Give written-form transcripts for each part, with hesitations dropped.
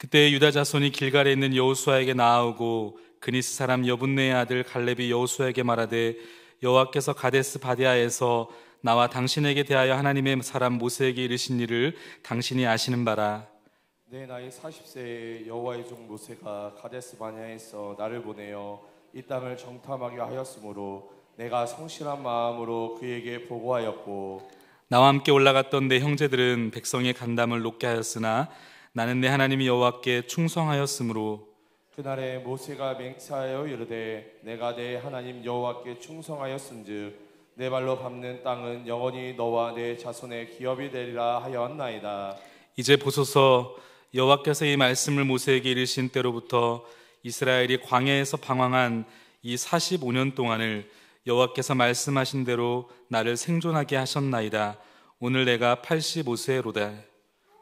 그때 유다 자손이 길갈에 있는 여호수아에게 나아오고 그니스 사람 여분네의 아들 갈렙이 여호수아에게 말하되 여호와께서 가데스 바데아에서 나와 당신에게 대하여 하나님의 사람 모세에게 이르신 일을 당신이 아시는 바라. 내 나이 40세에 여호와의 종 모세가 가데스 바네아에서 나를 보내어 이 땅을 정탐하게 하였으므로 내가 성실한 마음으로 그에게 보고하였고 나와 함께 올라갔던 내 형제들은 백성의 간담을 높게 하였으나 나는 내 하나님 여호와께 충성하였으므로 그날에 모세가 맹세하여 이르되 내가 내 하나님 여호와께 충성하였은즉 내 발로 밟는 땅은 영원히 너와 내 자손의 기업이 되리라 하였나이다. 이제 보소서, 여호와께서 이 말씀을 모세에게 이르신 때로부터 이스라엘이 광야에서 방황한 이 45년 동안을 여호와께서 말씀하신 대로 나를 생존하게 하셨나이다. 오늘 내가 85세로다.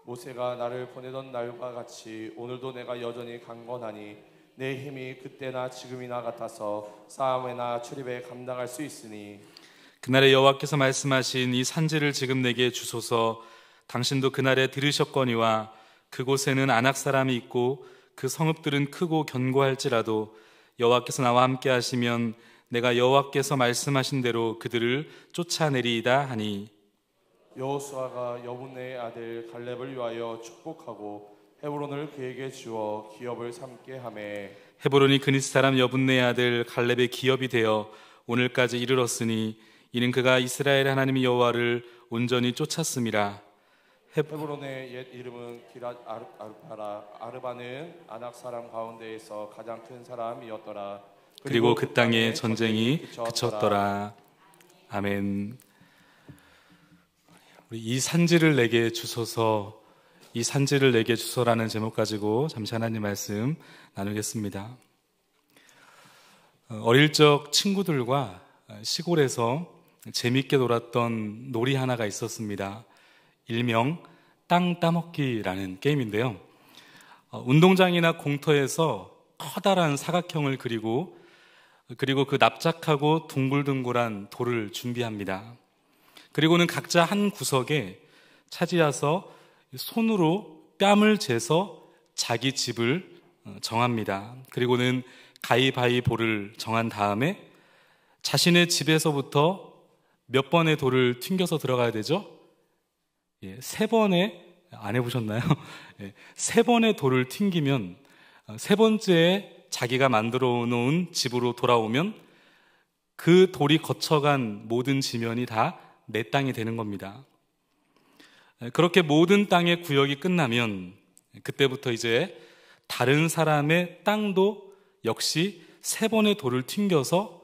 모세가 나를 보내던 날과 같이 오늘도 내가 여전히 강건하니 내 힘이 그때나 지금이나 같아서 싸움에나 출입에 감당할 수 있으니 그날에 여호와께서 말씀하신 이 산지를 지금 내게 주소서. 당신도 그날에 들으셨거니와 그곳에는 아낙 사람이 있고 그 성읍들은 크고 견고할지라도 여호와께서 나와 함께 하시면 내가 여호와께서 말씀하신 대로 그들을 쫓아내리이다 하니 여호수아가 여분네의 아들 갈렙을 위하여 축복하고 헤브론을 그에게 주어 기업을 삼게 하매 헤브론이 그니스 사람 여분네의 아들 갈렙의 기업이 되어 오늘까지 이르렀으니 이는 그가 이스라엘 하나님 여호와를 온전히 쫓았음이라. 헤브론의 옛 이름은 기랏 아르바라. 아르바는 아낙 사람 가운데에서 가장 큰 사람이었더라. 그리고 그 땅에 전쟁이 그쳤더라. 아멘. 우리 이 산지를 내게 주소서, 이 산지를 내게 주소라는 제목 가지고 잠시 하나님 말씀 나누겠습니다. 어릴 적 친구들과 시골에서 재밌게 놀았던 놀이 하나가 있었습니다. 일명 땅 따먹기라는 게임인데요. 운동장이나 공터에서 커다란 사각형을 그리고 그 납작하고 둥글둥글한 돌을 준비합니다. 그리고는 각자 한 구석에 차지해서 손으로 뺨을 재서 자기 집을 정합니다. 그리고는 가위바위보를 정한 다음에 자신의 집에서부터 몇 번의 돌을 튕겨서 들어가야 되죠? 3번에, 안 해보셨나요? 3번의 돌을 튕기면 3번째에 자기가 만들어 놓은 집으로 돌아오면 그 돌이 거쳐간 모든 지면이 다 내 땅이 되는 겁니다. 그렇게 모든 땅의 구역이 끝나면 그때부터 이제 다른 사람의 땅도 역시 3번의 돌을 튕겨서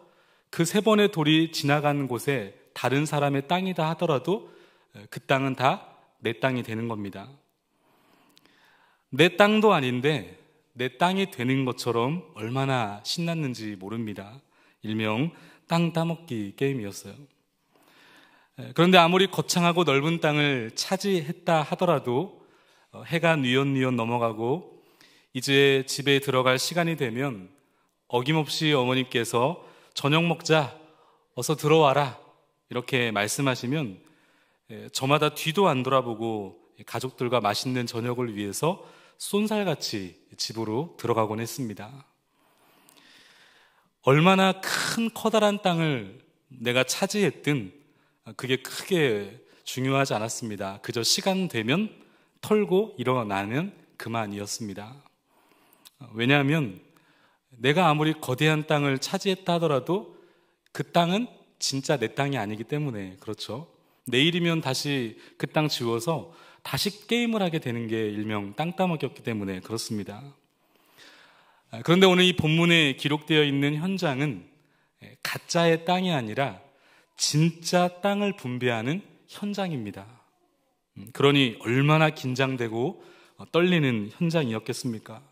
그 3번의 돌이 지나간 곳에 다른 사람의 땅이다 하더라도 그 땅은 다 내 땅이 되는 겁니다. 내 땅도 아닌데 내 땅이 되는 것처럼 얼마나 신났는지 모릅니다. 일명 땅 따먹기 게임이었어요. 그런데 아무리 거창하고 넓은 땅을 차지했다 하더라도 해가 뉘엿뉘엿 넘어가고 이제 집에 들어갈 시간이 되면 어김없이 어머니께서 저녁 먹자, 어서 들어와라 이렇게 말씀하시면 저마다 뒤도 안 돌아보고 가족들과 맛있는 저녁을 위해서 쏜살같이 집으로 들어가곤 했습니다. 얼마나 큰 커다란 땅을 내가 차지했든 그게 크게 중요하지 않았습니다. 그저 시간 되면 털고 일어나면 그만이었습니다. 왜냐하면 내가 아무리 거대한 땅을 차지했다 하더라도 그 땅은 진짜 내 땅이 아니기 때문에 그렇죠. 내일이면 다시 그 땅 지워서 다시 게임을 하게 되는 게 일명 땅 따먹기였기 때문에 그렇습니다. 그런데 오늘 이 본문에 기록되어 있는 현장은 가짜의 땅이 아니라 진짜 땅을 분배하는 현장입니다. 그러니 얼마나 긴장되고 떨리는 현장이었겠습니까?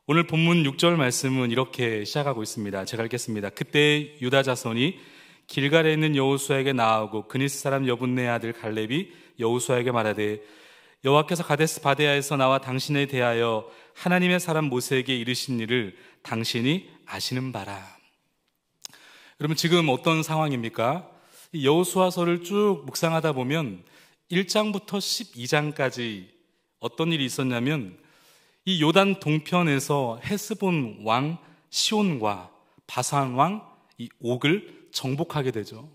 오늘 본문 6절 말씀은 이렇게 시작하고 있습니다. 제가 읽겠습니다. 그때 유다 자손이 길갈에 있는 여호수아에게 나아오고 그니스 사람 여분네의 아들 갈렙이 여호수아에게 말하되 여호와께서 가데스 바데아에서 나와 당신에 대하여 하나님의 사람 모세에게 이르신 일을 당신이 아시는 바라. 여러분 지금 어떤 상황입니까? 여호수아서를 쭉 묵상하다 보면 1장부터 12장까지 어떤 일이 있었냐면 이 요단 동편에서 헤스본 왕 시온과 바산 왕 이 옥을 정복하게 되죠.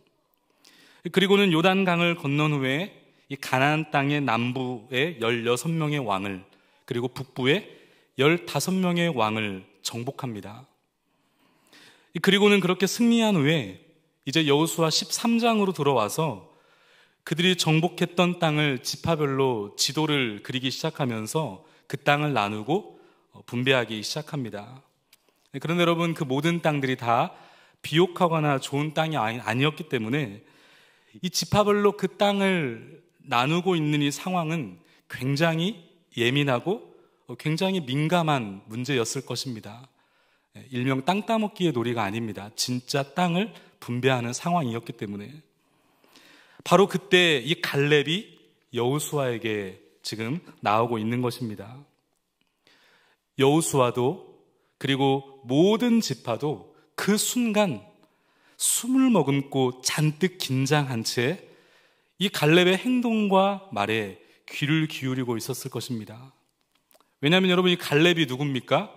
그리고는 요단강을 건넌 후에 이 가나안 땅의 남부에 16명의 왕을, 그리고 북부에 15명의 왕을 정복합니다. 그리고는 그렇게 승리한 후에 이제 여호수아 13장으로 들어와서 그들이 정복했던 땅을 지파별로 지도를 그리기 시작하면서 그 땅을 나누고 분배하기 시작합니다. 그런데 여러분, 그 모든 땅들이 다 비옥하거나 좋은 땅이 아니었기 때문에 이 지파별로 그 땅을 나누고 있는 이 상황은 굉장히 예민하고 굉장히 민감한 문제였을 것입니다. 일명 땅 따먹기의 놀이가 아닙니다. 진짜 땅을 분배하는 상황이었기 때문에. 바로 그때 이 갈렙이 여호수아에게 지금 나오고 있는 것입니다. 여호수아도 그리고 모든 지파도 그 순간 숨을 머금고 잔뜩 긴장한 채 이 갈렙의 행동과 말에 귀를 기울이고 있었을 것입니다. 왜냐하면 여러분, 이 갈렙이 누굽니까?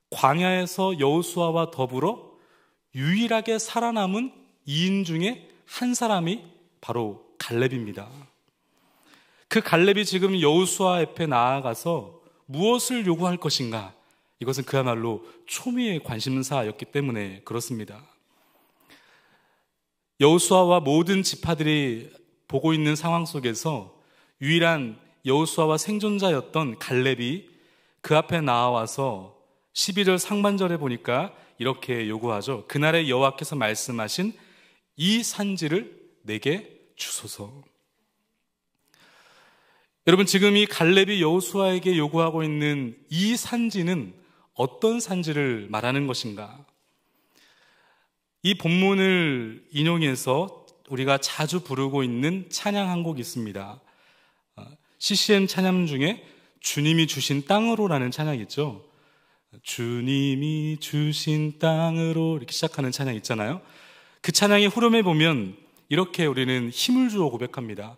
광야에서 여호수아와 더불어 유일하게 살아남은 2인 중에 한 사람이 바로 갈렙입니다. 그 갈렙이 지금 여호수아 앞에 나아가서 무엇을 요구할 것인가? 이것은 그야말로 초미의 관심사였기 때문에 그렇습니다. 여호수아와 모든 지파들이 보고 있는 상황 속에서 유일한 여호수아와 생존자였던 갈렙이 그 앞에 나와서 12절 상반절에 보니까 이렇게 요구하죠. 그날의 여호와께서 말씀하신 이 산지를 내게 주소서. 여러분, 지금 이 갈렙이 여호수아에게 요구하고 있는 이 산지는 어떤 산지를 말하는 것인가? 이 본문을 인용해서 우리가 자주 부르고 있는 찬양 한 곡이 있습니다. CCM 찬양 중에 주님이 주신 땅으로라는 찬양이 있죠. 주님이 주신 땅으로 이렇게 시작하는 찬양 있잖아요. 그 찬양의 후렴에 보면 이렇게 우리는 힘을 주어 고백합니다.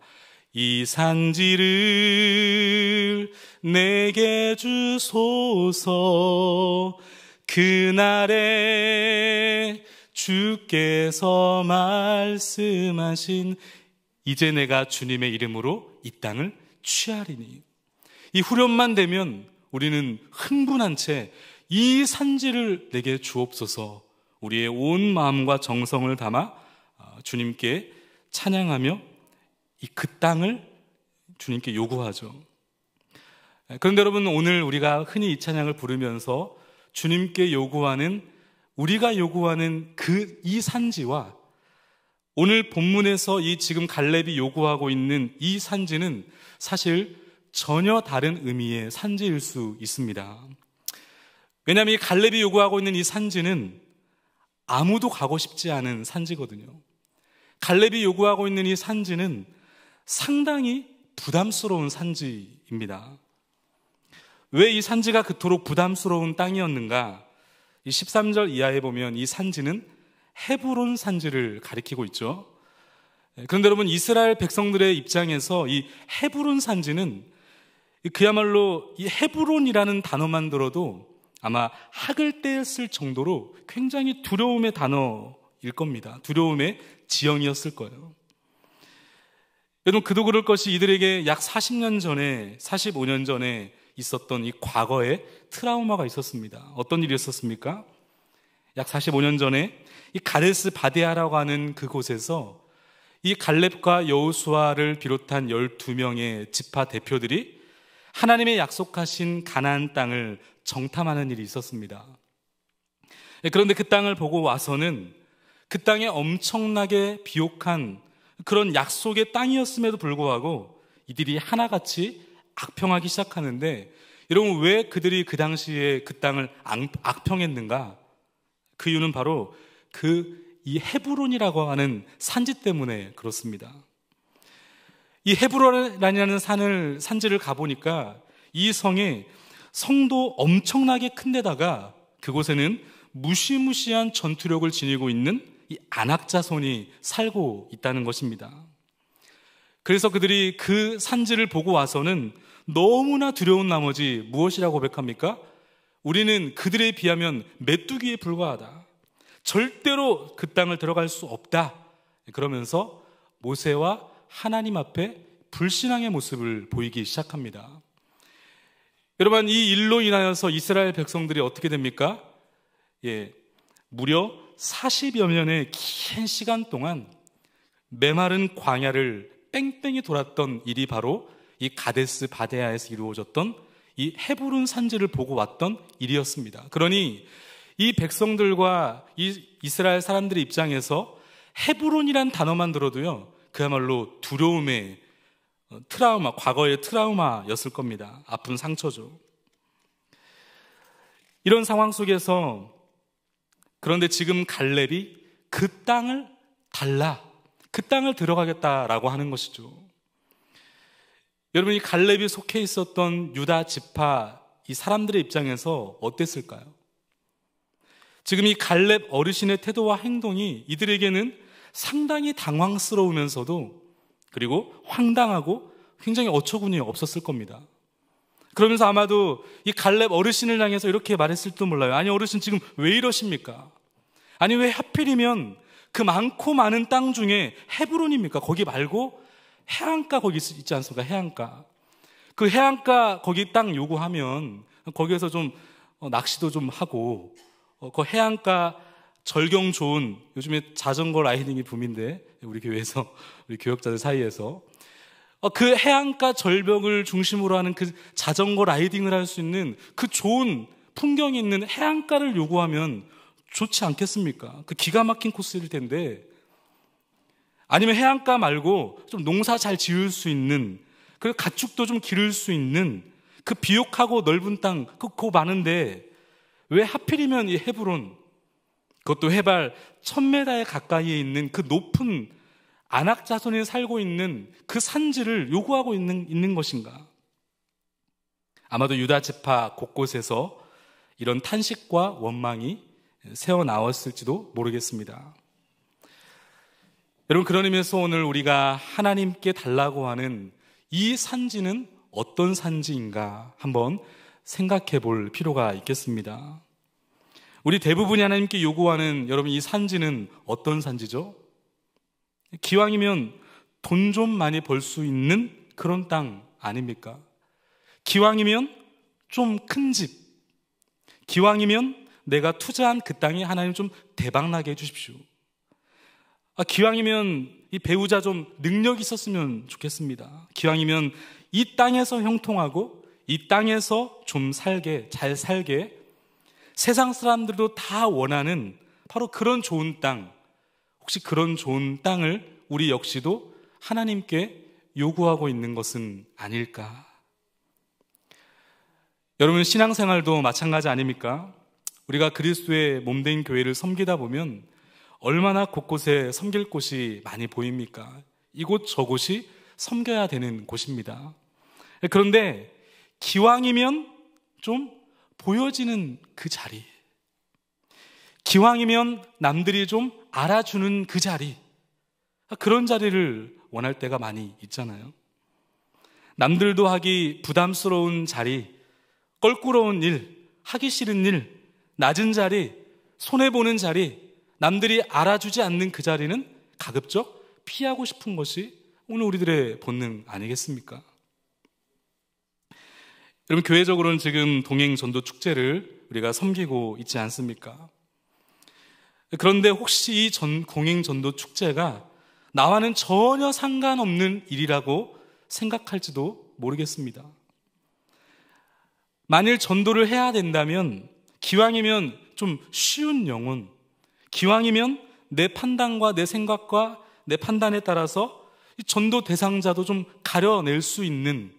이 산지를 내게 주소서. 그날에 주께서 말씀하신 이제 내가 주님의 이름으로 이 땅을 취하리니. 이 후렴만 되면 우리는 흥분한 채 이 산지를 내게 주옵소서, 우리의 온 마음과 정성을 담아 주님께 찬양하며 그 땅을 주님께 요구하죠. 그런데 여러분, 오늘 우리가 흔히 이 찬양을 부르면서 주님께 요구하는, 우리가 요구하는 이 산지와 오늘 본문에서 이 지금 갈렙이 요구하고 있는 이 산지는 사실 전혀 다른 의미의 산지일 수 있습니다. 왜냐하면 이 갈렙이 요구하고 있는 이 산지는 아무도 가고 싶지 않은 산지거든요. 갈렙이 요구하고 있는 이 산지는 상당히 부담스러운 산지입니다. 왜 이 산지가 그토록 부담스러운 땅이었는가? 이 13절 이하에 보면 이 산지는 헤브론 산지를 가리키고 있죠. 그런데 여러분, 이스라엘 백성들의 입장에서 이 헤브론 산지는 그야말로 이 헤브론이라는 단어만 들어도 아마 학을 떼었을 정도로 굉장히 두려움의 단어일 겁니다. 두려움의 지형이었을 거예요. 여러분, 그도 그럴 것이 이들에게 약 40년 전에, 45년 전에 있었던 이 과거에 트라우마가 있었습니다. 어떤 일이 있었습니까? 약 45년 전에 이 가데스 바데아라고 하는 그곳에서 이 갈렙과 여호수아를 비롯한 12명의 지파 대표들이 하나님의 약속하신 가나안 땅을 정탐하는 일이 있었습니다. 그런데 그 땅을 보고 와서는 그 땅에 엄청나게 비옥한 그런 약속의 땅이었음에도 불구하고 이들이 하나같이 악평하기 시작하는데, 여러분, 왜 그들이 그 당시에 그 땅을 악평했는가? 그 이유는 바로 이 헤브론이라고 하는 산지 때문에 그렇습니다. 이 헤브론이라는 산지를 가보니까 이 성에 성도 엄청나게 큰 데다가 그곳에는 무시무시한 전투력을 지니고 있는 이 안악자손이 살고 있다는 것입니다. 그래서 그들이 그 산지를 보고 와서는 너무나 두려운 나머지 무엇이라고 고백합니까? 우리는 그들에 비하면 메뚜기에 불과하다. 절대로 그 땅을 들어갈 수 없다. 그러면서 모세와 하나님 앞에 불신앙의 모습을 보이기 시작합니다. 여러분, 이 일로 인하여서 이스라엘 백성들이 어떻게 됩니까? 무려 40여 년의 긴 시간 동안 메마른 광야를 뺑뺑이 돌았던 일이 바로 이 가데스 바네아에서 이루어졌던 이 헤브론 산지를 보고 왔던 일이었습니다. 그러니 이 백성들과 이 이스라엘 사람들의 입장에서 헤브론이란 단어만 들어도요, 그야말로 두려움의 트라우마, 과거의 트라우마였을 겁니다. 아픈 상처죠. 이런 상황 속에서 그런데 지금 갈렙이 그 땅을 달라, 그 땅을 들어가겠다라고 하는 것이죠. 여러분, 이 갈렙이 속해 있었던 유다 지파 이 사람들의 입장에서 어땠을까요? 지금 이 갈렙 어르신의 태도와 행동이 이들에게는 상당히 당황스러우면서도 그리고 황당하고 굉장히 어처구니 없었을 겁니다. 그러면서 아마도 이 갈렙 어르신을 향해서 이렇게 말했을지도 몰라요. 아니, 어르신 지금 왜 이러십니까? 아니, 왜 하필이면 그 많고 많은 땅 중에 헤브론입니까? 거기 말고 해안가 거기 있지 않습니까? 해안가. 그 해안가 거기 땅 요구하면 거기에서 좀 낚시도 좀 하고 그 해안가 절경 좋은, 요즘에 자전거 라이딩이 붐인데 우리 교회에서, 우리 교역자들 사이에서 그 해안가 절벽을 중심으로 하는 그 자전거 라이딩을 할 수 있는 그 좋은 풍경이 있는 해안가를 요구하면 좋지 않겠습니까? 그 기가 막힌 코스일 텐데, 아니면 해안가 말고 좀 농사 잘 지을 수 있는, 그 가축도 좀 기를 수 있는 그 비옥하고 넓은 땅, 그거 많은데 왜 하필이면 이 헤브론, 그것도 해발 1000m에 가까이에 있는 그 높은 아낙 자손이 살고 있는 그 산지를 요구하고 있는 것인가? 아마도 유다 지파 곳곳에서 이런 탄식과 원망이 새어 나왔을지도 모르겠습니다. 여러분, 그런 의미에서 오늘 우리가 하나님께 달라고 하는 이 산지는 어떤 산지인가 한번 생각해 볼 필요가 있겠습니다. 우리 대부분이 하나님께 요구하는, 여러분, 이 산지는 어떤 산지죠? 기왕이면 돈 좀 많이 벌 수 있는 그런 땅 아닙니까? 기왕이면 좀 큰 집, 기왕이면 내가 투자한 그 땅에 하나님 좀 대박나게 해주십시오. 기왕이면 이 배우자 좀 능력이 있었으면 좋겠습니다. 기왕이면 이 땅에서 형통하고 이 땅에서 좀 살게, 잘 살게, 세상 사람들도 다 원하는 바로 그런 좋은 땅, 혹시 그런 좋은 땅을 우리 역시도 하나님께 요구하고 있는 것은 아닐까? 여러분, 신앙생활도 마찬가지 아닙니까? 우리가 그리스도의 몸된 교회를 섬기다 보면 얼마나 곳곳에 섬길 곳이 많이 보입니까? 이곳 저곳이 섬겨야 되는 곳입니다. 그런데 기왕이면 좀 보여지는 그 자리, 기왕이면 남들이 좀 알아주는 그 자리, 그런 자리를 원할 때가 많이 있잖아요. 남들도 하기 부담스러운 자리, 껄끄러운 일, 하기 싫은 일, 낮은 자리, 손해보는 자리, 남들이 알아주지 않는 그 자리는 가급적 피하고 싶은 것이 오늘 우리들의 본능 아니겠습니까? 여러분, 교회적으로는 지금 동행전도 축제를 우리가 섬기고 있지 않습니까? 그런데 혹시 이 동행전도 축제가 나와는 전혀 상관없는 일이라고 생각할지도 모르겠습니다. 만일 전도를 해야 된다면 기왕이면 좀 쉬운 영혼, 기왕이면 내 판단과 내 생각과 내 판단에 따라서 이 전도 대상자도 좀 가려낼 수 있는,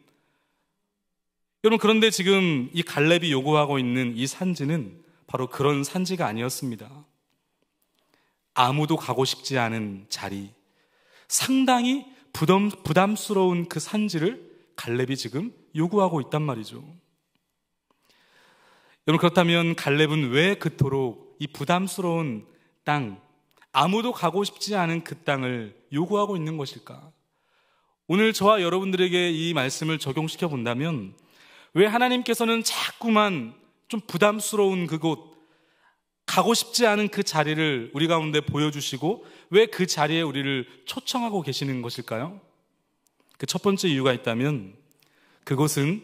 여러분, 그런데 지금 이 갈렙이 요구하고 있는 이 산지는 바로 그런 산지가 아니었습니다. 아무도 가고 싶지 않은 자리, 상당히 부담스러운 그 산지를 갈렙이 지금 요구하고 있단 말이죠. 여러분, 그렇다면 갈렙은 왜 그토록 이 부담스러운 땅, 아무도 가고 싶지 않은 그 땅을 요구하고 있는 것일까? 오늘 저와 여러분들에게 이 말씀을 적용시켜 본다면 왜 하나님께서는 자꾸만 좀 부담스러운 그곳, 가고 싶지 않은 그 자리를 우리 가운데 보여주시고 왜 그 자리에 우리를 초청하고 계시는 것일까요? 그 첫 번째 이유가 있다면 그곳은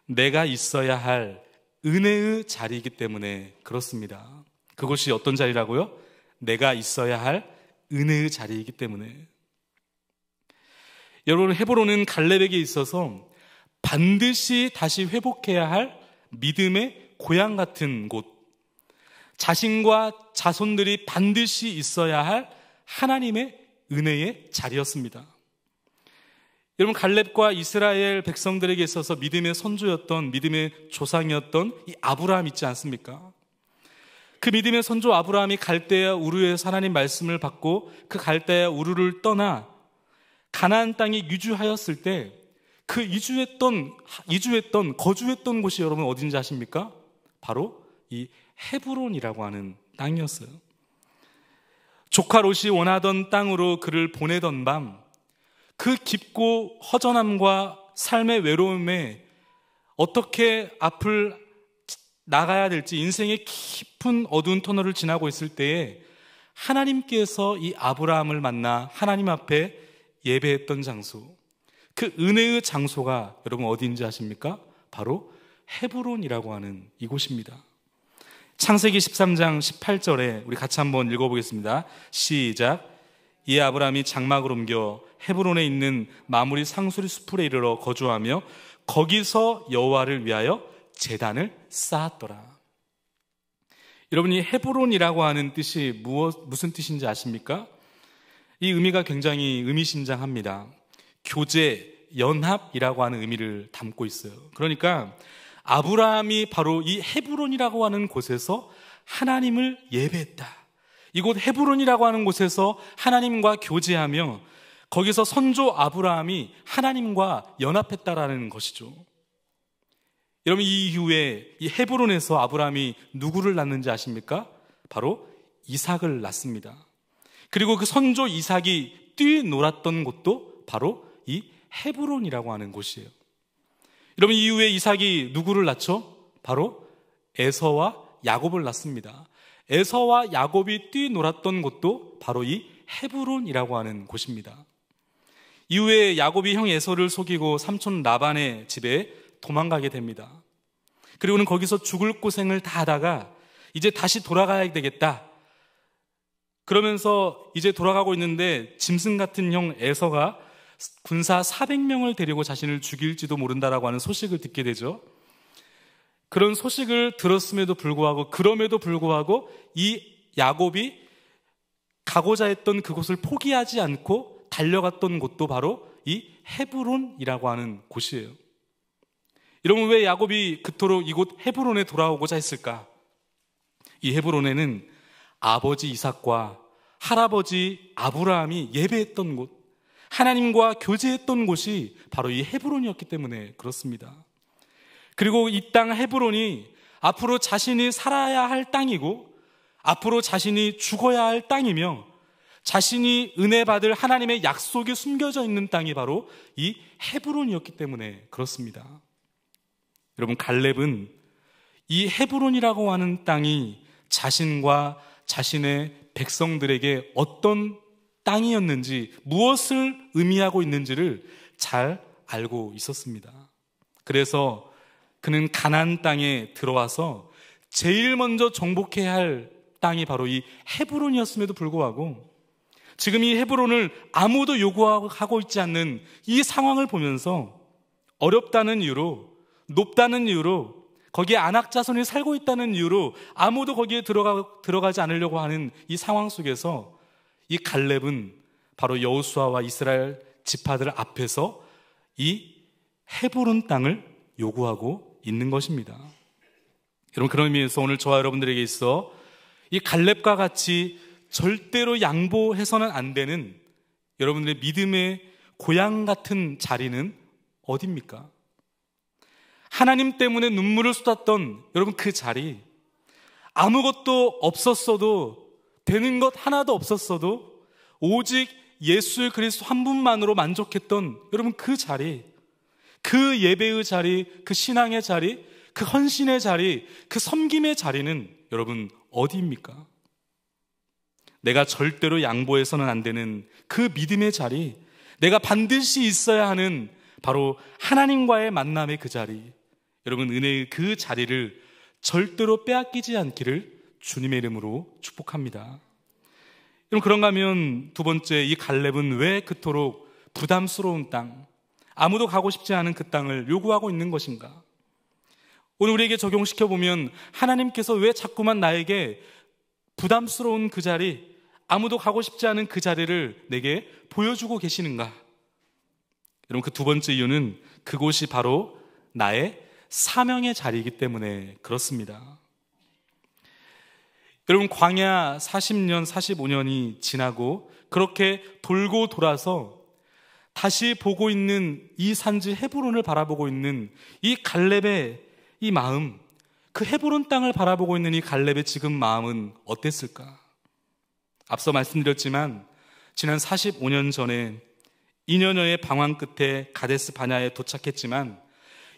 내가 있어야 할 은혜의 자리이기 때문에 그렇습니다. 그곳이 어떤 자리라고요? 내가 있어야 할 은혜의 자리이기 때문에. 여러분, 헤브론은 갈렙에게 있어서 반드시 다시 회복해야 할 믿음의 고향 같은 곳, 자신과 자손들이 반드시 있어야 할 하나님의 은혜의 자리였습니다. 여러분, 갈렙과 이스라엘 백성들에게 있어서 믿음의 선조였던, 믿음의 조상이었던 이 아브라함 있지 않습니까? 그 믿음의 선조 아브라함이 갈대아 우르에서 하나님 말씀을 받고 그 갈대아 우르를 떠나 가나안 땅에 이주하였을 때 그 거주했던 곳이 여러분 어딘지 아십니까? 바로 이 헤브론이라고 하는 땅이었어요. 조카 롯이 원하던 땅으로 그를 보내던 밤, 그 깊고 허전함과 삶의 외로움에 어떻게 앞을 나가야 될지 인생의 깊은 어두운 터널을 지나고 있을 때에 하나님께서 이 아브라함을 만나 하나님 앞에 예배했던 장소, 그 은혜의 장소가 여러분 어디인지 아십니까? 바로 헤브론이라고 하는 이곳입니다. 창세기 13장 18절에 우리 같이 한번 읽어보겠습니다. 시작. 이에 아브라함이 장막을 옮겨 헤브론에 있는 마무리 상수리 수풀에 이르러 거주하며 거기서 여호와를 위하여 제단을 쌓았더라. 여러분, 이 헤브론이라고 하는 뜻이 무슨 뜻인지 아십니까? 이 의미가 굉장히 의미심장합니다. 교제, 연합이라고 하는 의미를 담고 있어요. 그러니까 아브라함이 바로 이 헤브론이라고 하는 곳에서 하나님을 예배했다. 이곳 헤브론이라고 하는 곳에서 하나님과 교제하며 거기서 선조 아브라함이 하나님과 연합했다라는 것이죠. 여러분, 이 이후에 이 헤브론에서 아브라함이 누구를 낳는지 아십니까? 바로 이삭을 낳습니다. 그리고 그 선조 이삭이 뛰놀았던 곳도 바로 이 헤브론이라고 하는 곳이에요. 여러분, 이후에 이삭이 누구를 낳죠? 바로 에서와 야곱을 낳습니다. 에서와 야곱이 뛰놀았던 곳도 바로 이 헤브론이라고 하는 곳입니다. 이후에 야곱이 형 에서를 속이고 삼촌 라반의 집에 도망가게 됩니다. 그리고는 거기서 죽을 고생을 다 하다가 이제 다시 돌아가야 되겠다. 그러면서 이제 돌아가고 있는데 짐승 같은 형 에서가 군사 400명을 데리고 자신을 죽일지도 모른다라고 하는 소식을 듣게 되죠. 그런 소식을 들었음에도 불구하고, 그럼에도 불구하고 이 야곱이 가고자 했던 그곳을 포기하지 않고 달려갔던 곳도 바로 이 헤브론이라고 하는 곳이에요. 여러분, 왜 야곱이 그토록 이곳 헤브론에 돌아오고자 했을까? 이 헤브론에는 아버지 이삭과 할아버지 아브라함이 예배했던 곳, 하나님과 교제했던 곳이 바로 이 헤브론이었기 때문에 그렇습니다. 그리고 이 땅 헤브론이 앞으로 자신이 살아야 할 땅이고 앞으로 자신이 죽어야 할 땅이며 자신이 은혜 받을 하나님의 약속이 숨겨져 있는 땅이 바로 이 헤브론이었기 때문에 그렇습니다. 여러분, 갈렙은 이 헤브론이라고 하는 땅이 자신과 자신의 백성들에게 어떤 땅이었는지, 무엇을 의미하고 있는지를 잘 알고 있었습니다. 그래서 그는 가나안 땅에 들어와서 제일 먼저 정복해야 할 땅이 바로 이 헤브론이었음에도 불구하고 지금 이 헤브론을 아무도 요구하고 있지 않는 이 상황을 보면서 어렵다는 이유로, 높다는 이유로, 거기에 안악자손이 살고 있다는 이유로 아무도 거기에 들어가지 않으려고 하는 이 상황 속에서 이 갈렙은 바로 여호수아와 이스라엘 지파들 앞에서 이 헤브론 땅을 요구하고 있는 것입니다. 여러분, 그런 의미에서 오늘 저와 여러분들에게 있어 이 갈렙과 같이 절대로 양보해서는 안 되는 여러분들의 믿음의 고향 같은 자리는 어디입니까? 하나님 때문에 눈물을 쏟았던 여러분 그 자리, 아무것도 없었어도, 되는 것 하나도 없었어도 오직 예수 그리스도 한 분만으로 만족했던 여러분 그 자리, 그 예배의 자리, 그 신앙의 자리, 그 헌신의 자리, 그 섬김의 자리는 여러분 어디입니까? 내가 절대로 양보해서는 안 되는 그 믿음의 자리, 내가 반드시 있어야 하는 바로 하나님과의 만남의 그 자리, 여러분 은혜의 그 자리를 절대로 빼앗기지 않기를 주님의 이름으로 축복합니다. 여러분 그런가 하면 두 번째, 이 갈렙은 왜 그토록 부담스러운 땅, 아무도 가고 싶지 않은 그 땅을 요구하고 있는 것인가? 오늘 우리에게 적용시켜보면 하나님께서 왜 자꾸만 나에게 부담스러운 그 자리, 아무도 가고 싶지 않은 그 자리를 내게 보여주고 계시는가? 여러분 그 두 번째 이유는 그곳이 바로 나의 사명의 자리이기 때문에 그렇습니다. 여러분 광야 40년, 45년이 지나고 그렇게 돌고 돌아서 다시 보고 있는 이 산지 헤브론을 바라보고 있는 이 갈렙의 이 마음, 그 헤브론 땅을 바라보고 있는 이 갈렙의 지금 마음은 어땠을까? 앞서 말씀드렸지만 지난 45년 전에 2년여의 방황 끝에 가데스 바냐에 도착했지만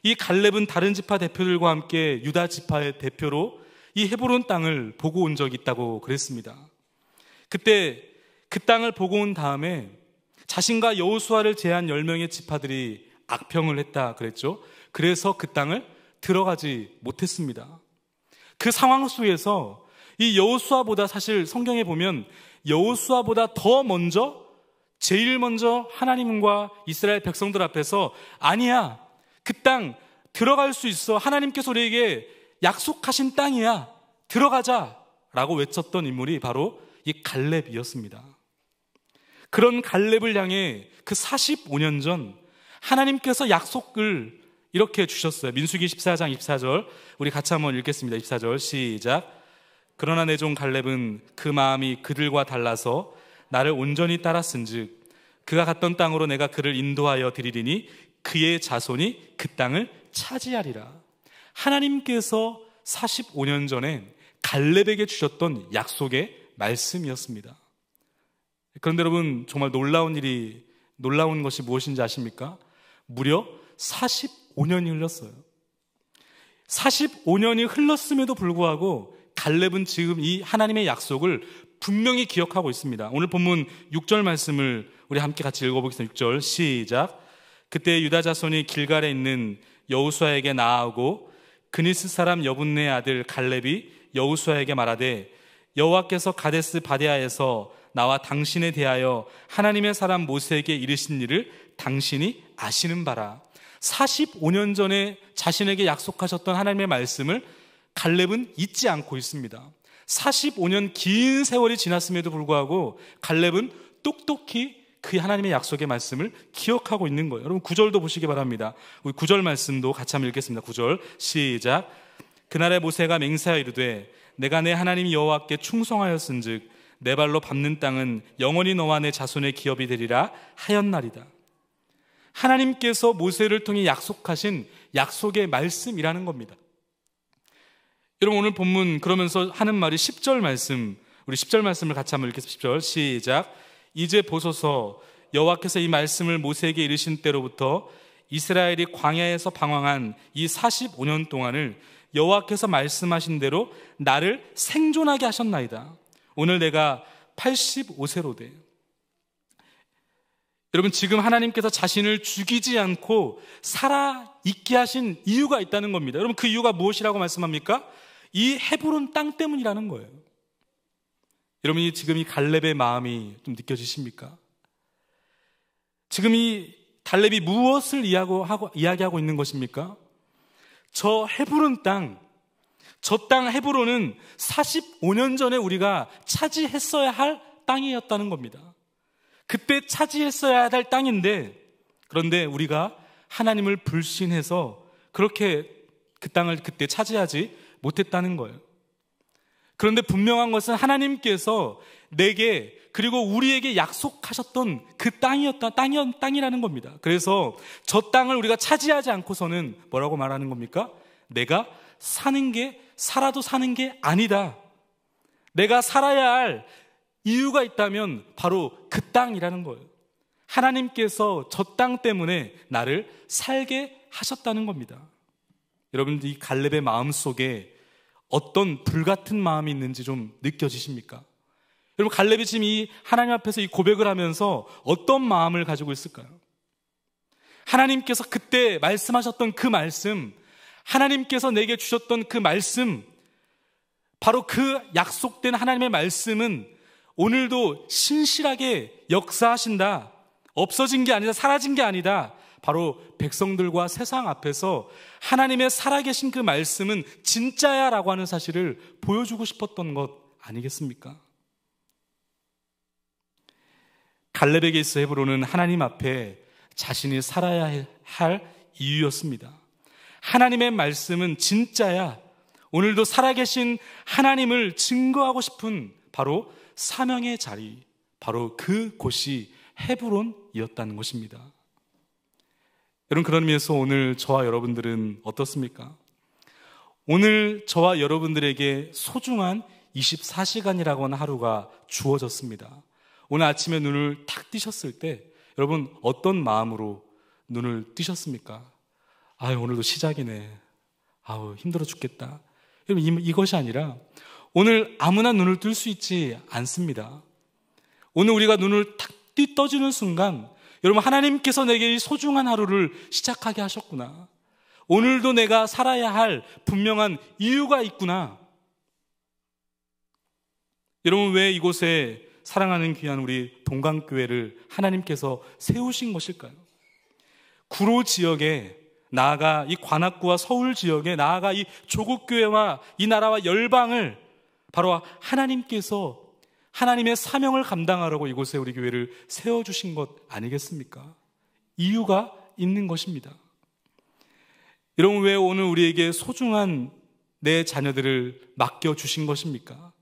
이 갈렙은 다른 지파 대표들과 함께 유다 지파의 대표로 이 헤브론 땅을 보고 온 적이 있다고 그랬습니다. 그때 그 땅을 보고 온 다음에 자신과 여호수아를 제한 10명의 지파들이 악평을 했다 그랬죠. 그래서 그 땅을 들어가지 못했습니다. 그 상황 속에서 이 여호수아보다, 사실 성경에 보면 여호수아보다 더 먼저, 제일 먼저 하나님과 이스라엘 백성들 앞에서 아니야, 그 땅 들어갈 수 있어, 하나님께서 우리에게 약속하신 땅이야, 들어가자 라고 외쳤던 인물이 바로 이 갈렙이었습니다. 그런 갈렙을 향해 그 45년 전 하나님께서 약속을 이렇게 주셨어요. 민수기 14장 24절 우리 같이 한번 읽겠습니다. 24절 시작. 그러나 내 종 갈렙은 그 마음이 그들과 달라서 나를 온전히 따랐은즉 그가 갔던 땅으로 내가 그를 인도하여 드리리니 그의 자손이 그 땅을 차지하리라. 하나님께서 45년 전에 갈렙에게 주셨던 약속의 말씀이었습니다. 그런데 여러분 정말 놀라운 것이 무엇인지 아십니까? 무려 45년이 흘렀어요. 45년이 흘렀음에도 불구하고 갈렙은 지금 이 하나님의 약속을 분명히 기억하고 있습니다. 오늘 본문 6절 말씀을 우리 함께 같이 읽어보겠습니다. 6절 시작. 그때 유다 자손이 길갈에 있는 여호수아에게 나아오고 그니스 사람 여분네의 아들 갈렙이 여호수아에게 말하되 여호와께서 가데스 바데아에서 나와 당신에 대하여 하나님의 사람 모세에게 이르신 일을 당신이 아시는 바라. 45년 전에 자신에게 약속하셨던 하나님의 말씀을 갈렙은 잊지 않고 있습니다. 45년 긴 세월이 지났음에도 불구하고 갈렙은 똑똑히 그 하나님의 약속의 말씀을 기억하고 있는 거예요. 여러분 9절도 보시기 바랍니다. 우리 9절 말씀도 같이 한번 읽겠습니다. 9절 시작. 그날에 모세가 맹세하여 이르되 내가 내 하나님 여호와께 충성하였은즉 내 발로 밟는 땅은 영원히 너와 내 자손의 기업이 되리라 하였나리다. 하나님께서 모세를 통해 약속하신 약속의 말씀이라는 겁니다. 여러분 오늘 본문 그러면서 하는 말이 10절 말씀, 우리 10절 말씀을 같이 한번 읽겠습니다. 10절 시작. 이제 보소서 여호와께서 이 말씀을 모세에게 이르신 때로부터 이스라엘이 광야에서 방황한 이 45년 동안을 여호와께서 말씀하신 대로 나를 생존하게 하셨나이다. 오늘 내가 85세로 돼. 여러분 지금 하나님께서 자신을 죽이지 않고 살아있게 하신 이유가 있다는 겁니다. 여러분 그 이유가 무엇이라고 말씀합니까? 이 헤브론 땅 때문이라는 거예요. 여러분이 지금 이 갈렙의 마음이 좀 느껴지십니까? 지금 이 갈렙이 무엇을 이야기하고 있는 것입니까? 저 헤브론 땅, 저 땅 헤브론은 45년 전에 우리가 차지했어야 할 땅이었다는 겁니다. 그때 차지했어야 할 땅인데, 그런데 우리가 하나님을 불신해서 그렇게 그 땅을 그때 차지하지 못했다는 거예요. 그런데 분명한 것은 하나님께서 내게 그리고 우리에게 약속하셨던 그 땅이라는 겁니다. 그래서 저 땅을 우리가 차지하지 않고서는 뭐라고 말하는 겁니까? 내가 살아도 사는 게 아니다. 내가 살아야 할 이유가 있다면 바로 그 땅이라는 거예요. 하나님께서 저 땅 때문에 나를 살게 하셨다는 겁니다. 여러분들 이 갈렙의 마음 속에 어떤 불같은 마음이 있는지 좀 느껴지십니까? 여러분 갈렙이 지금 이 하나님 앞에서 이 고백을 하면서 어떤 마음을 가지고 있을까요? 하나님께서 그때 말씀하셨던 그 말씀, 하나님께서 내게 주셨던 그 말씀, 바로 그 약속된 하나님의 말씀은 오늘도 신실하게 역사하신다. 없어진 게 아니다. 사라진 게 아니다. 바로 백성들과 세상 앞에서 하나님의 살아계신 그 말씀은 진짜야 라고 하는 사실을 보여주고 싶었던 것 아니겠습니까? 갈렙에게 있어 헤브론은 하나님 앞에 자신이 살아야 할 이유였습니다. 하나님의 말씀은 진짜야. 오늘도 살아계신 하나님을 증거하고 싶은 바로 사명의 자리, 바로 그 곳이 헤브론이었다는 것입니다. 여러분 그런 의미에서 오늘 저와 여러분들은 어떻습니까? 오늘 저와 여러분들에게 소중한 24시간이라고 하는 하루가 주어졌습니다. 오늘 아침에 눈을 탁 뜨셨을 때 여러분 어떤 마음으로 눈을 뜨셨습니까? 아유 오늘도 시작이네. 아우 힘들어 죽겠다. 여러분 이것이 아니라 오늘 아무나 눈을 뜰 수 있지 않습니다. 오늘 우리가 눈을 탁 떠지는 순간 여러분 하나님께서 내게 이 소중한 하루를 시작하게 하셨구나. 오늘도 내가 살아야 할 분명한 이유가 있구나. 여러분 왜 이곳에 사랑하는 귀한 우리 동강교회를 하나님께서 세우신 것일까요? 구로 지역에 나아가 이 관악구와 서울 지역에 나아가 이 조국교회와 이 나라와 열방을 바로 하나님께서 하나님의 사명을 감당하라고 이곳에 우리 교회를 세워주신 것 아니겠습니까? 이유가 있는 것입니다. 여러분 왜 오늘 우리에게 소중한 내 자녀들을 맡겨주신 것입니까?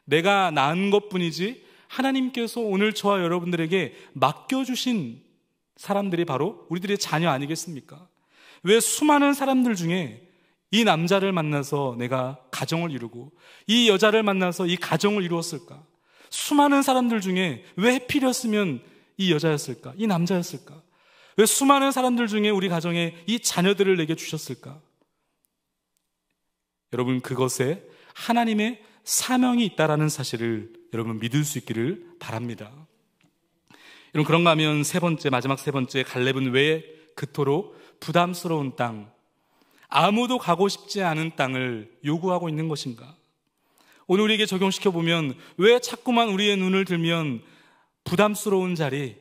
내가 낳은 것뿐이지 하나님께서 오늘 저와 여러분들에게 맡겨주신 사람들이 바로 우리들의 자녀 아니겠습니까? 왜 수많은 사람들 중에 이 남자를 만나서 내가 가정을 이루고 이 여자를 만나서 이 가정을 이루었을까? 수많은 사람들 중에 왜 해필이었으면 이 여자였을까? 이 남자였을까? 왜 수많은 사람들 중에 우리 가정에 이 자녀들을 내게 주셨을까? 여러분 그것에 하나님의 사명이 있다라는 사실을 여러분 믿을 수 있기를 바랍니다. 여러분 그런가 하면 마지막 세 번째 갈렙은 왜 그토록 부담스러운 땅, 아무도 가고 싶지 않은 땅을 요구하고 있는 것인가? 오늘 우리에게 적용시켜보면 왜 자꾸만 우리의 눈을 들면 부담스러운 자리,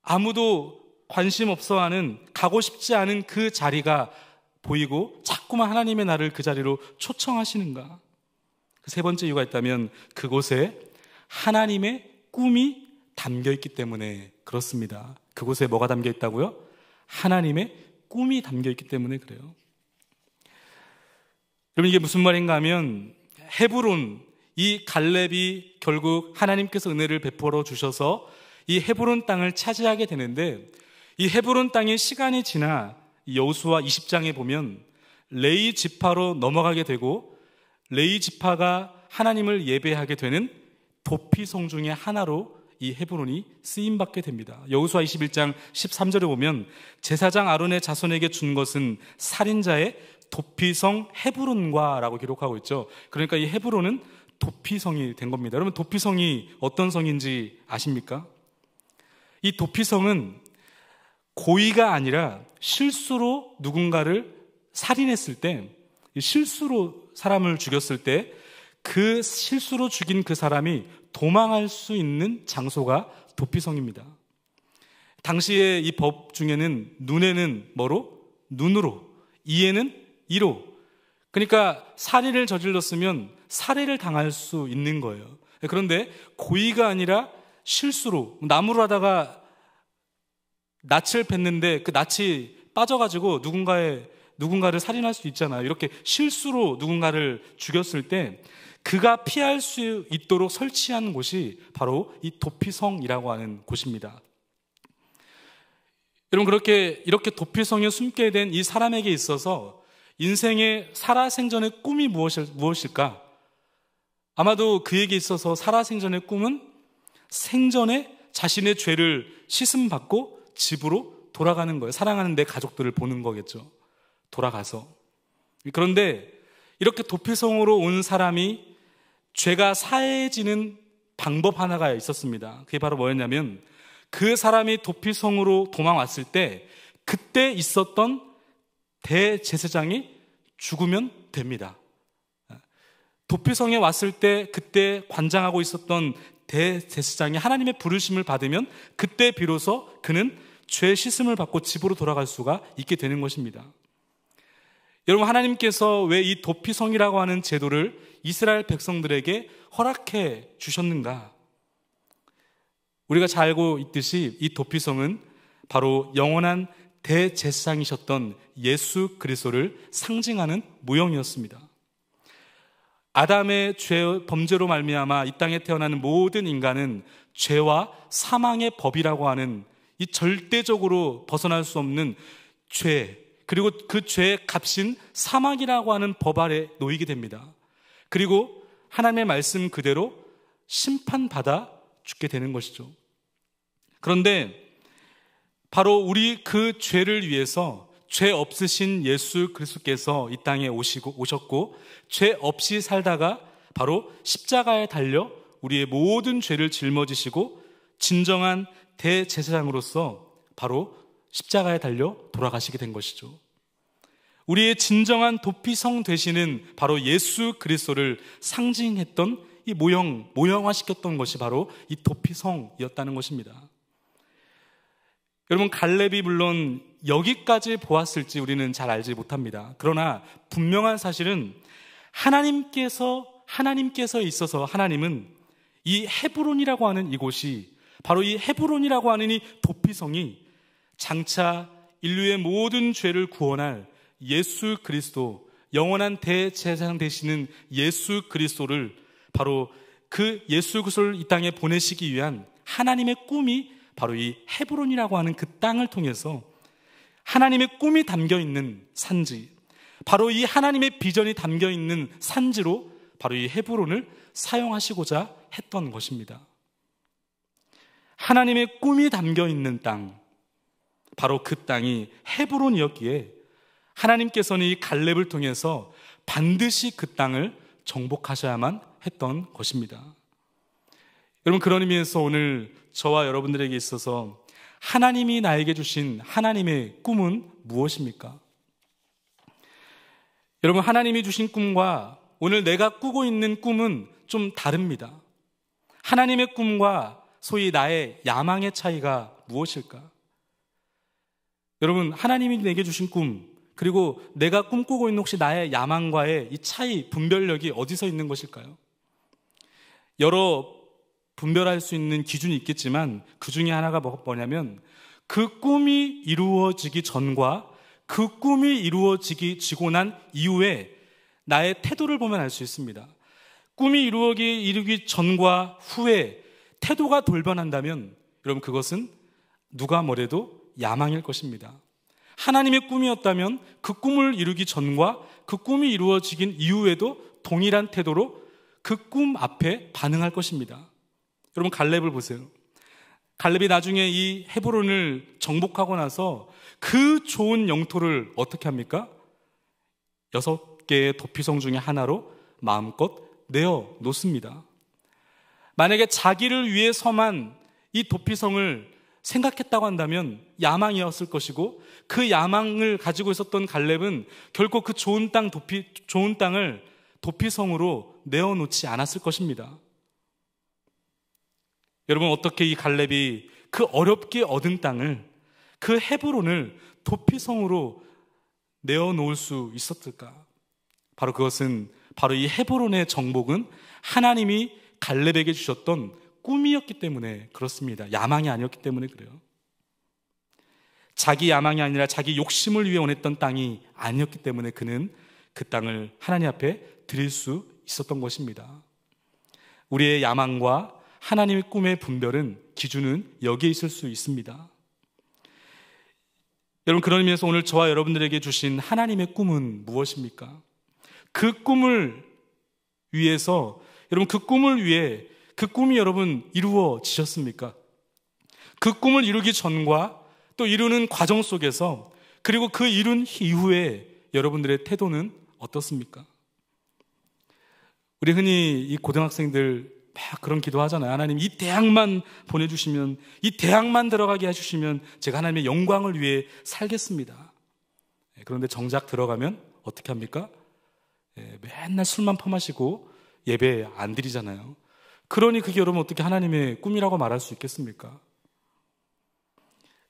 아무도 관심 없어하는 가고 싶지 않은 그 자리가 보이고 자꾸만 하나님의 나를 그 자리로 초청하시는가? 그 세 번째 이유가 있다면 그곳에 하나님의 꿈이 담겨있기 때문에 그렇습니다. 그곳에 뭐가 담겨있다고요? 하나님의 꿈이 담겨있기 때문에 그래요. 여러분 이게 무슨 말인가 하면 헤브론, 이 갈렙이 결국 하나님께서 은혜를 베풀어 주셔서 이 헤브론 땅을 차지하게 되는데 이 헤브론 땅의 시간이 지나 여호수아 20장에 보면 레위 지파로 넘어가게 되고 레위 지파가 하나님을 예배하게 되는 도피성 중의 하나로 이 헤브론이 쓰임받게 됩니다. 여호수아 21장 13절에 보면 제사장 아론의 자손에게 준 것은 살인자의 도피성 헤브론과 라고 기록하고 있죠. 그러니까 이 헤브론은 도피성이 된 겁니다. 여러분 도피성이 어떤 성인지 아십니까? 이 도피성은 고의가 아니라 실수로 누군가를 살인했을 때, 실수로 사람을 죽였을 때 그 실수로 죽인 그 사람이 도망할 수 있는 장소가 도피성입니다. 당시에 이 법 중에는 눈에는 뭐로? 눈으로, 이에는 이로. 그러니까 살인을 저질렀으면 살해를 당할 수 있는 거예요. 그런데 고의가 아니라 실수로 나무로 하다가 낯을 뱉는데 그 낯이 빠져가지고 누군가를 살인할 수 있잖아요. 이렇게 실수로 누군가를 죽였을 때 그가 피할 수 있도록 설치한 곳이 바로 이 도피성이라고 하는 곳입니다. 여러분 이렇게 도피성에 숨게 된 이 사람에게 있어서 인생의 살아생전의 꿈이 무엇일까? 아마도 그에게 있어서 살아생전의 꿈은 생전에 자신의 죄를 씻음받고 집으로 돌아가는 거예요. 사랑하는 내 가족들을 보는 거겠죠. 돌아가서. 그런데 이렇게 도피성으로 온 사람이 죄가 사해지는 방법 하나가 있었습니다. 그게 바로 뭐였냐면 그 사람이 도피성으로 도망왔을 때 그때 있었던 대제사장이 죽으면 됩니다. 도피성에 왔을 때 그때 관장하고 있었던 대제사장이 하나님의 부르심을 받으면 그때 비로소 그는 죄 씻음을 받고 집으로 돌아갈 수가 있게 되는 것입니다. 여러분, 하나님께서 왜 이 도피성이라고 하는 제도를 이스라엘 백성들에게 허락해 주셨는가? 우리가 잘 알고 있듯이 이 도피성은 바로 영원한 대제사장이셨던 예수 그리스도를 상징하는 모형이었습니다. 아담의 범죄로 말미암아 이 땅에 태어나는 모든 인간은 죄와 사망의 법이라고 하는 이 절대적으로 벗어날 수 없는 죄, 그리고 그 죄의 값인 사망이라고 하는 법 아래 놓이게 됩니다. 그리고 하나님의 말씀 그대로 심판받아 죽게 되는 것이죠. 그런데 바로 우리 그 죄를 위해서 죄 없으신 예수 그리스도께서 이 땅에 오셨고 죄 없이 살다가 바로 십자가에 달려 우리의 모든 죄를 짊어지시고 진정한 대제사장으로서 바로 십자가에 달려 돌아가시게 된 것이죠. 우리의 진정한 도피성 되시는 바로 예수 그리스도를 상징했던 이 모형화시켰던 것이 바로 이 도피성이었다는 것입니다. 여러분, 갈렙이 물론 여기까지 보았을지 우리는 잘 알지 못합니다. 그러나 분명한 사실은 하나님께서 있어서 하나님은 이 헤브론이라고 하는 이곳이 바로 이 헤브론이라고 하는 이 도피성이 장차 인류의 모든 죄를 구원할 예수 그리스도, 영원한 대제사장 되시는 예수 그리스도를 바로 그 예수 그리스도를 이 땅에 보내시기 위한 하나님의 꿈이 바로 이 헤브론이라고 하는 그 땅을 통해서 하나님의 꿈이 담겨있는 산지, 바로 이 하나님의 비전이 담겨있는 산지로 바로 이 헤브론을 사용하시고자 했던 것입니다. 하나님의 꿈이 담겨있는 땅, 바로 그 땅이 헤브론이었기에 하나님께서는 이 갈렙을 통해서 반드시 그 땅을 정복하셔야만 했던 것입니다. 여러분, 그런 의미에서 오늘 저와 여러분들에게 있어서 하나님이 나에게 주신 하나님의 꿈은 무엇입니까? 여러분, 하나님이 주신 꿈과 오늘 내가 꾸고 있는 꿈은 좀 다릅니다. 하나님의 꿈과 소위 나의 야망의 차이가 무엇일까? 여러분, 하나님이 내게 주신 꿈, 그리고 내가 꿈꾸고 있는 혹시 나의 야망과의 이 차이, 분별력이 어디서 있는 것일까요? 여러 분별할 수 있는 기준이 있겠지만 그 중에 하나가 뭐냐면 그 꿈이 이루어지기 전과 그 꿈이 이루어지고 난 이후에 나의 태도를 보면 알 수 있습니다. 꿈이 이루기 전과 후에 태도가 돌변한다면 여러분, 그것은 누가 뭐래도 야망일 것입니다. 하나님의 꿈이었다면 그 꿈을 이루기 전과 그 꿈이 이루어지긴 이후에도 동일한 태도로 그 꿈 앞에 반응할 것입니다. 여러분, 갈렙을 보세요. 갈렙이 나중에 이 헤브론을 정복하고 나서 그 좋은 영토를 어떻게 합니까? 6개의 도피성 중에 하나로 마음껏 내어놓습니다. 만약에 자기를 위해서만 이 도피성을 생각했다고 한다면 야망이었을 것이고 그 야망을 가지고 있었던 갈렙은 결코 그 좋은 땅을 도피성으로 내어놓지 않았을 것입니다. 여러분, 어떻게 이 갈렙이 그 어렵게 얻은 땅을, 그 헤브론을 도피성으로 내어놓을 수 있었을까? 바로 그것은 바로 이 헤브론의 정복은 하나님이 갈렙에게 주셨던 꿈이었기 때문에 그렇습니다. 야망이 아니었기 때문에 그래요. 자기 야망이 아니라 자기 욕심을 위해 원했던 땅이 아니었기 때문에 그는 그 땅을 하나님 앞에 드릴 수 있었던 것입니다. 우리의 야망과 하나님의 꿈의 분별은, 기준은 여기에 있을 수 있습니다. 여러분, 그런 의미에서 오늘 저와 여러분들에게 주신 하나님의 꿈은 무엇입니까? 그 꿈을 위해서 여러분 그 꿈을 위해 그 꿈이 여러분 이루어지셨습니까? 그 꿈을 이루기 전과 또 이루는 과정 속에서 그리고 그 이룬 이후에 여러분들의 태도는 어떻습니까? 우리 흔히 이 고등학생들 막 그런 기도하잖아요. 하나님 이 대학만 보내주시면, 이 대학만 들어가게 해주시면 제가 하나님의 영광을 위해 살겠습니다. 그런데 정작 들어가면 어떻게 합니까? 맨날 술만 퍼마시고 예배 안 드리잖아요. 그러니 그게 여러분 어떻게 하나님의 꿈이라고 말할 수 있겠습니까?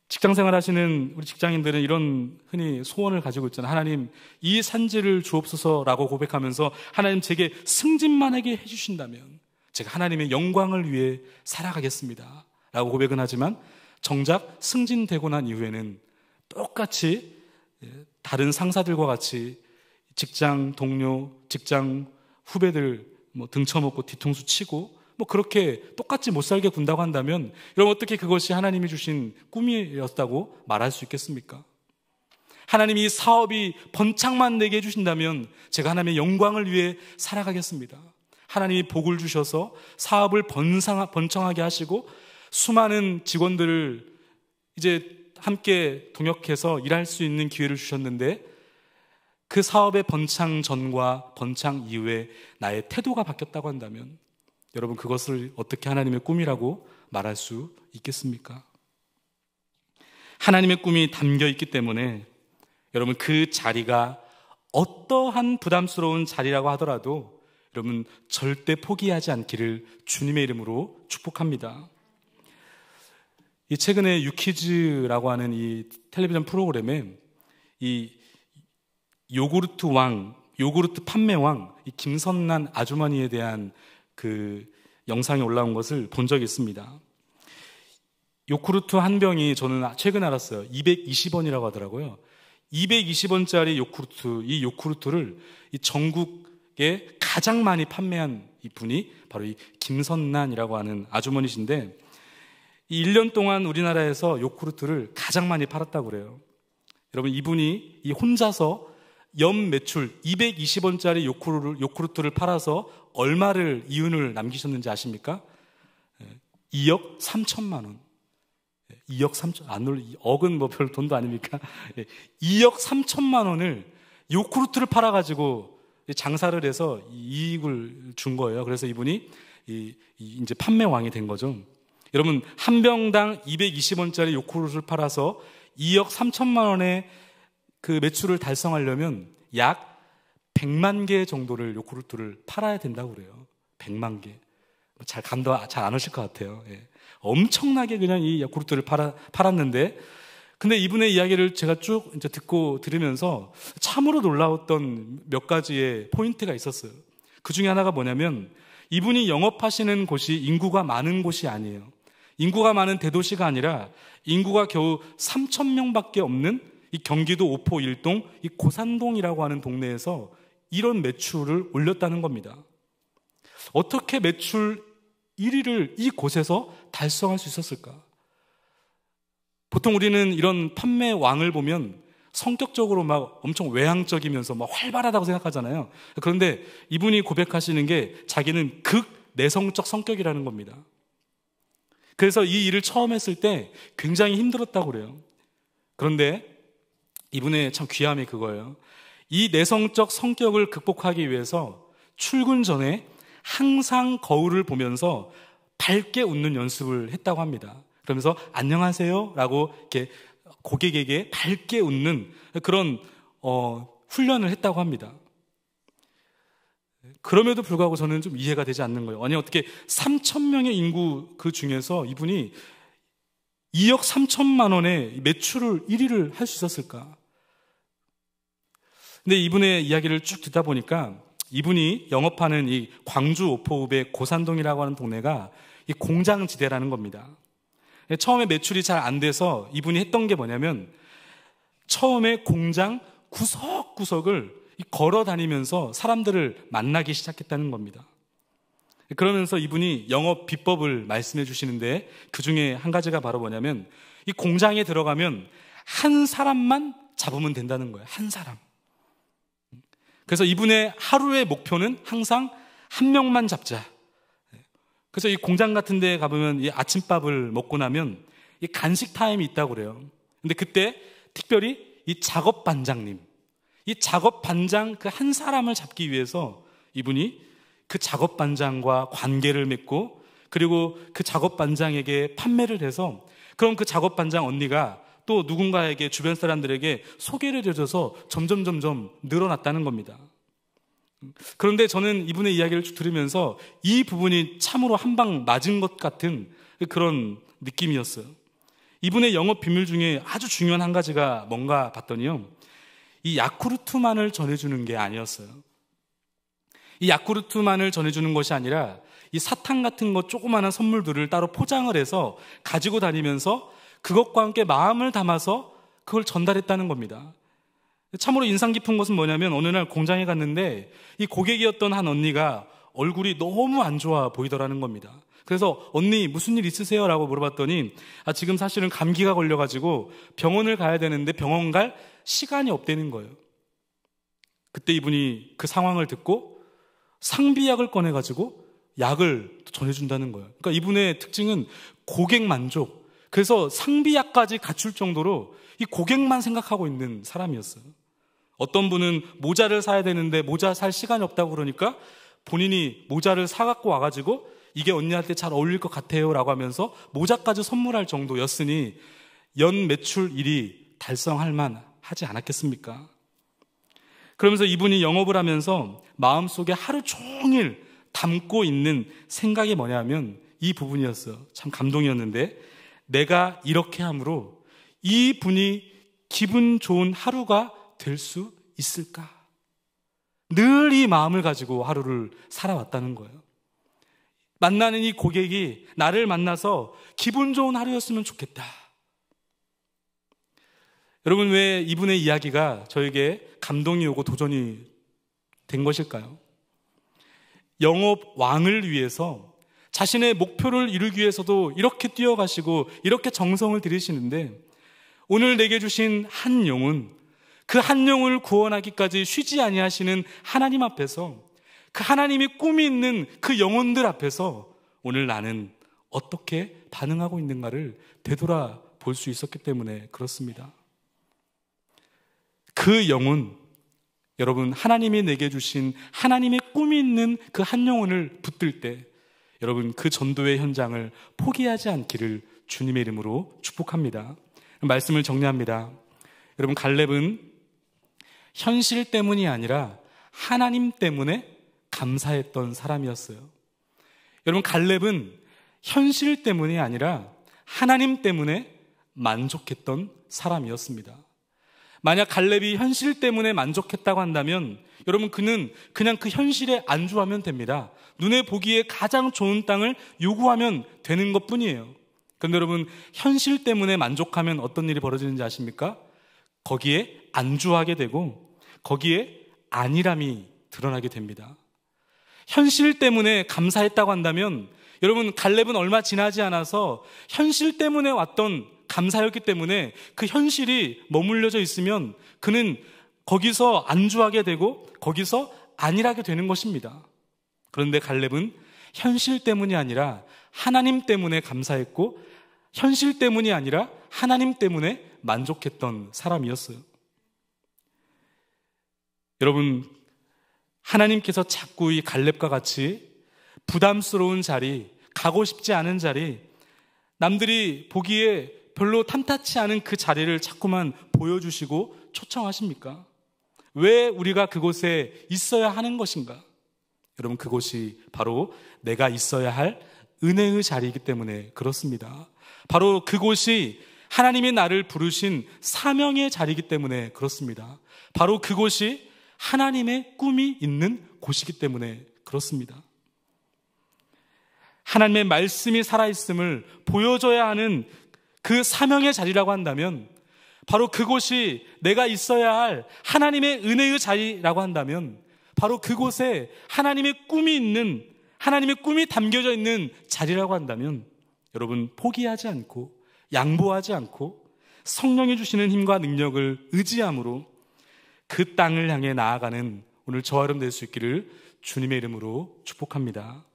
직장생활 하시는 우리 직장인들은 이런 흔히 소원을 가지고 있잖아요. 하나님 이 산지를 주옵소서라고 고백하면서 하나님 제게 승진만하게 해주신다면 제가 하나님의 영광을 위해 살아가겠습니다 라고 고백은 하지만 정작 승진되고 난 이후에는 똑같이 다른 상사들과 같이 직장 동료, 직장 후배들 등쳐먹고 뒤통수 치고 그렇게 똑같이 못 살게 군다고 한다면 여러분 어떻게 그것이 하나님이 주신 꿈이었다고 말할 수 있겠습니까? 하나님이 이 사업이 번창만 내게 해주신다면 제가 하나님의 영광을 위해 살아가겠습니다. 하나님이 복을 주셔서 사업을 번창하게 하시고 수많은 직원들을 이제 함께 동역해서 일할 수 있는 기회를 주셨는데 그 사업의 번창 전과 번창 이후에 나의 태도가 바뀌었다고 한다면 여러분 그것을 어떻게 하나님의 꿈이라고 말할 수 있겠습니까? 하나님의 꿈이 담겨 있기 때문에 여러분 그 자리가 어떠한 부담스러운 자리라고 하더라도 여러분 절대 포기하지 않기를 주님의 이름으로 축복합니다. 이 최근에 유키즈라고 하는 이 텔레비전 프로그램에 이 요구르트 판매왕 이 김선난 아주머니에 대한 그 영상이 올라온 것을 본 적이 있습니다. 요구르트 한 병이 저는 최근에 알았어요. 220원이라고 하더라고요. 220원짜리 요구르트, 이 요구르트를 이 전국에 가장 많이 판매한 이 분이 바로 이 김선난이라고 하는 아주머니신데 이 1년 동안 우리나라에서 요구르트를 가장 많이 팔았다고 그래요. 여러분 이분이 이 혼자서 연 매출 220원짜리 요구르트를 팔아서 얼마를 이윤을 남기셨는지 아십니까? 2억 3천만 원. 2억 3천, 억은 별 돈도 아닙니까? 2억 3천만 원을 요구르트를 팔아가지고 장사를 해서 이익을 준 거예요. 그래서 이분이 이제 판매왕이 된 거죠. 여러분, 한 병당 220원짜리 요구르트를 팔아서 2억 3천만 원의 그 매출을 달성하려면 약 100만 개 정도를 요구르트를 팔아야 된다고 그래요. 100만 개. 잘 안 오실 것 같아요. 예. 엄청나게 그냥 이 요구르트를 팔았는데, 근데 이분의 이야기를 제가 쭉 이제 듣고 들으면서 참으로 놀라웠던 몇 가지의 포인트가 있었어요. 그 중에 하나가 뭐냐면, 이분이 영업하시는 곳이 인구가 많은 곳이 아니에요. 인구가 많은 대도시가 아니라 인구가 겨우 3,000명밖에 없는 이 경기도 오포 일동 이 고산동이라고 하는 동네에서 이런 매출을 올렸다는 겁니다. 어떻게 매출 1위를 이곳에서 달성할 수 있었을까? 보통 우리는 이런 판매왕을 보면 성격적으로 막 엄청 외향적이면서 막 활발하다고 생각하잖아요. 그런데 이분이 고백하시는 게 자기는 극내성적 성격이라는 겁니다. 그래서 이 일을 처음 했을 때 굉장히 힘들었다고 그래요. 그런데 이분의 참 귀함이 그거예요. 이 내성적 성격을 극복하기 위해서 출근 전에 항상 거울을 보면서 밝게 웃는 연습을 했다고 합니다. 그러면서 안녕하세요 라고 이렇게 고객에게 밝게 웃는 그런 훈련을 했다고 합니다. 그럼에도 불구하고 저는 좀 이해가 되지 않는 거예요. 아니 어떻게 3,000명의 인구 그 중에서 이분이 2억 3천만 원의 매출을 1위를 할 수 있었을까? 근데 이분의 이야기를 쭉 듣다 보니까 이분이 영업하는 이 광주 오포읍의 고산동이라고 하는 동네가 이 공장지대라는 겁니다. 처음에 매출이 잘 안 돼서 이분이 했던 게 뭐냐면 처음에 공장 구석구석을 걸어 다니면서 사람들을 만나기 시작했다는 겁니다. 그러면서 이분이 영업 비법을 말씀해 주시는데 그 중에 한 가지가 바로 뭐냐면 이 공장에 들어가면 한 사람만 잡으면 된다는 거예요. 한 사람. 그래서 이분의 하루의 목표는 항상 한 명만 잡자. 그래서 이 공장 같은 데 가보면 이 아침밥을 먹고 나면 이 간식 타임이 있다고 그래요. 근데 그때 특별히 이 작업 반장님, 이 작업 반장 그 한 사람을 잡기 위해서 이분이 그 작업 반장과 관계를 맺고 그리고 그 작업 반장에게 판매를 해서 그럼 그 작업 반장 언니가 또 누군가에게 주변 사람들에게 소개를 해줘서 점점 늘어났다는 겁니다. 그런데 저는 이분의 이야기를 쭉 들으면서 이 부분이 참으로 한 방 맞은 것 같은 그런 느낌이었어요. 이분의 영업 비밀 중에 아주 중요한 한 가지가 뭔가 봤더니요, 이 야쿠르트만을 전해주는 게 아니었어요. 이 야쿠르트만을 전해주는 것이 아니라 이 사탕 같은 거 조그마한 선물들을 따로 포장을 해서 가지고 다니면서 그것과 함께 마음을 담아서 그걸 전달했다는 겁니다. 참으로 인상 깊은 것은 뭐냐면 어느 날 공장에 갔는데 이 고객이었던 한 언니가 얼굴이 너무 안 좋아 보이더라는 겁니다. 그래서 언니 무슨 일 있으세요? 라고 물어봤더니 지금 사실은 감기가 걸려가지고 병원을 가야 되는데 병원 갈 시간이 없다는 거예요. 그때 이분이 그 상황을 듣고 상비약을 꺼내가지고 약을 전해준다는 거예요. 그러니까 이분의 특징은 고객 만족. 그래서 상비약까지 갖출 정도로 이 고객만 생각하고 있는 사람이었어요. 어떤 분은 모자를 사야 되는데 모자 살 시간이 없다고 그러니까 본인이 모자를 사갖고 와가지고 이게 언니한테 잘 어울릴 것 같아요 라고 하면서 모자까지 선물할 정도였으니 연 매출 1위 달성할 만하지 않았겠습니까? 그러면서 이분이 영업을 하면서 마음속에 하루 종일 담고 있는 생각이 뭐냐면 이 부분이었어요. 참 감동이었는데, 내가 이렇게 함으로 이 분이 기분 좋은 하루가 될 수 있을까? 늘 이 마음을 가지고 하루를 살아왔다는 거예요. 만나는 이 고객이 나를 만나서 기분 좋은 하루였으면 좋겠다. 여러분, 왜 이분의 이야기가 저에게 감동이 오고 도전이 된 것일까요? 영업 왕을 위해서 자신의 목표를 이루기 위해서도 이렇게 뛰어가시고 이렇게 정성을 들이시는데, 오늘 내게 주신 한 영혼, 그 한 영혼을 구원하기까지 쉬지 아니하시는 하나님 앞에서, 그 하나님의 꿈이 있는 그 영혼들 앞에서 오늘 나는 어떻게 반응하고 있는가를 되돌아볼 수 있었기 때문에 그렇습니다. 그 영혼, 여러분, 하나님이 내게 주신 하나님의 꿈이 있는 그 한 영혼을 붙들 때 여러분, 그 전도의 현장을 포기하지 않기를 주님의 이름으로 축복합니다. 말씀을 정리합니다. 여러분, 갈렙은 현실 때문이 아니라 하나님 때문에 감사했던 사람이었어요. 여러분, 갈렙은 현실 때문이 아니라 하나님 때문에 만족했던 사람이었습니다. 만약 갈렙이 현실 때문에 만족했다고 한다면 여러분, 그는 그냥 그 현실에 안주하면 됩니다. 눈에 보기에 가장 좋은 땅을 요구하면 되는 것뿐이에요. 그런데 여러분, 현실 때문에 만족하면 어떤 일이 벌어지는지 아십니까? 거기에 안주하게 되고 거기에 안일함이 드러나게 됩니다. 현실 때문에 감사했다고 한다면 여러분, 갈렙은 얼마 지나지 않아서 현실 때문에 왔던 감사였기 때문에 그 현실이 머물러져 있으면 그는 거기서 안주하게 되고 거기서 안일하게 되는 것입니다. 그런데 갈렙은 현실 때문이 아니라 하나님 때문에 감사했고 현실 때문이 아니라 하나님 때문에 만족했던 사람이었어요. 여러분, 하나님께서 자꾸 이 갈렙과 같이 부담스러운 자리, 가고 싶지 않은 자리, 남들이 보기에 별로 탐탁치 않은 그 자리를 자꾸만 보여주시고 초청하십니까? 왜 우리가 그곳에 있어야 하는 것인가? 여러분, 그곳이 바로 내가 있어야 할 은혜의 자리이기 때문에 그렇습니다. 바로 그곳이 하나님이 나를 부르신 사명의 자리이기 때문에 그렇습니다. 바로 그곳이 하나님의 꿈이 있는 곳이기 때문에 그렇습니다. 하나님의 말씀이 살아있음을 보여줘야 하는 그 사명의 자리라고 한다면, 바로 그곳이 내가 있어야 할 하나님의 은혜의 자리라고 한다면, 바로 그곳에 하나님의 꿈이 있는, 하나님의 꿈이 담겨져 있는 자리라고 한다면, 여러분, 포기하지 않고 양보하지 않고 성령이 주시는 힘과 능력을 의지함으로 그 땅을 향해 나아가는 오늘 저와 여러분 될 수 있기를 주님의 이름으로 축복합니다.